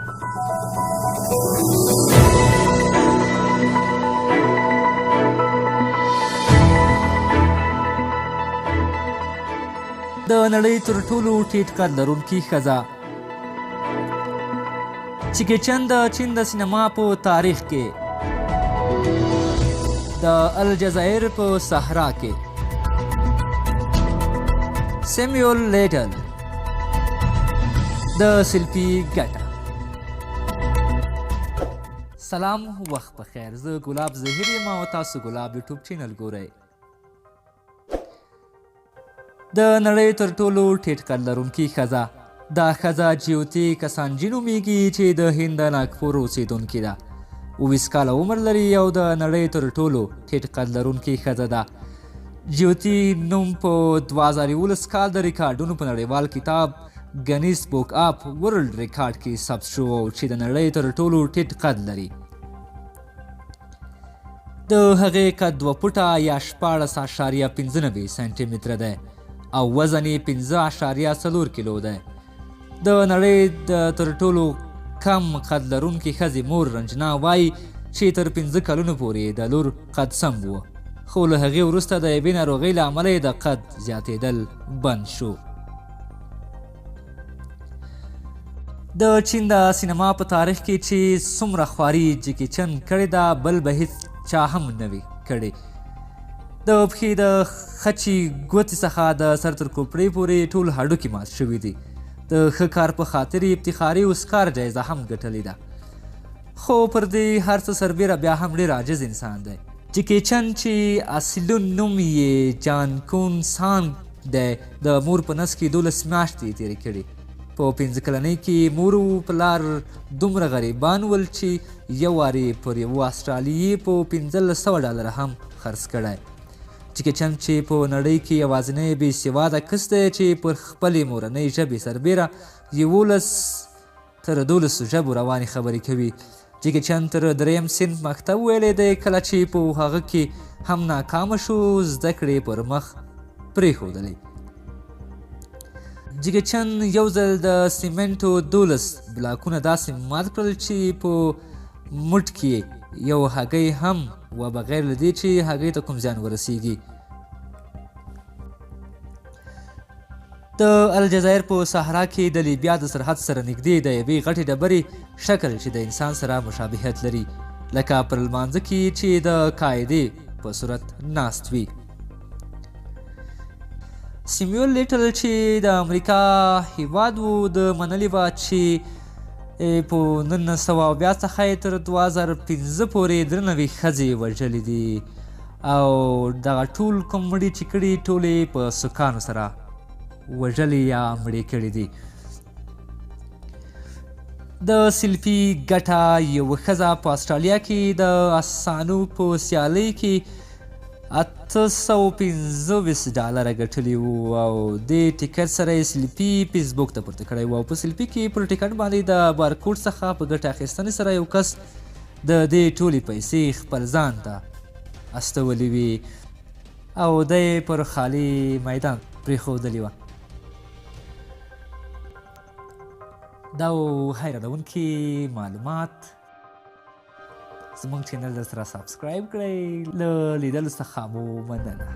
د نړۍ تر ټولو ټیټ قد لرونکي ښځه جیکي چن د چین د سینما په تاریخ کې د الجزایر په صحرا کې سیمیول لیټل د سلفي ګټه. سلام، وخت بخیر. زه ګلاب ظهیر یم او تاسو ګلاب یوټیوب چینل ګورئ. د نړۍ تر ټولو ټیټ قد لرونکي ښځه دا ښځه جیوتي کسانجي نومیږي چې د هند د ناګپور اوسیدونکې ده. 20 کاله عمر لري او د نړۍ تر ټولو ټیټ قد لرونکې ښځه ده. جیوتي نوم په 2011 کال د ریکارډونو په نړیوال کتاب ګنیس بوک اپ ورلډ ریکارډ کې ثبت شو چې د نړۍ تر ټولو ټیټ قد لري. د هغې قد 2 فوټه یا 14.95 سانتي متره دی او وزن یې 15.4 کیلو دی. د نړۍ د تر ټولو کم قد لرونکې ښځې مور رنجنا وایي چې تر 5 کلونو پورې د لور قد سم و، خو له هغې وروسته د یوې ناروغۍ له امله یې د قد زیاتېدل بند شو. د چین د سینما په تاریخ کې چې څومره خواري جیکي چن کړې ده بل به هیڅ چا هم نه وي کړې. د پښې د خچي ګوتې څخه د سر تر کوپړۍ پورې ټول هډوکي مات شوي دي. د ښه کار په خاطر یې افتخاري اوسکار جایزه هم ګټلې ده. خو پر دې هر څه سربیره بیا هم ډېر عاجز انسان دی. جیکي چن چې اصلي نوم یې جان کون سانګ دی د مور په نس کې 12 میاشتې تېرې کړي. په 15 کلنۍ کې مور او پلار دومره غریبان ول چې یو وارې پر یوه استرالیي په $1500 هم خرڅ کړی. جیکي چن چې په نړۍ کې یوازینی بې سواده کس دی چې پر خپلې مورنۍ ژبې سربیره 11 تر 12 ژبو روانې خبرې کوي. جیکي چن تر 3م صنف مکتب ویلی دی کله چې په هغه کې هم ناکامه شو زده کړې پر مخ پرېښودلې. جیکي چن یو ځل د سیمنټو 12 بلاکونه داسې مات کړل چې په موټ کې یو هګۍ هم و بغیر له دې چې هګۍ ته کوم زیان ورسیږي. د الجزایر په صحرا کې د لیبیا د سرحد سره نږدې د یوې غټې ډبرې شکل چې د انسان سره مشابهت لري، لکه پر لمانځه کې چې د قاعدې په صورت ناست وي. سیمیول لیټل چې د امریکا هیواد و د منلې وه چې په 1902 څخه یې تر 2015 پورې 93 ښځې وژلې دي او دغه ټول کوم مړي چې کړي ټول یې په سکانو سره وژلې یا مړې کړي دي. د سلفي ګټه یوه ښځه په استرالیا کې د اسانو په سیالۍ کې $825 ګټلي وو او دې ټیکټ سره یې سلفي فیسبوک ته پورته کړی وو او په سلفي کې پر ټیکټ باندې د بارکوډ څخه په ګټه اخیستنې سره یو کس د دې ټولې پیسې خپل ځان ته استولې وي او دی پر خالي میدان پرېښودلې وه. دا و حیرانوونکي معلومات. زموږ چینل درسره سبسکرایب کړئ. له لیدلو څخه مو مننه.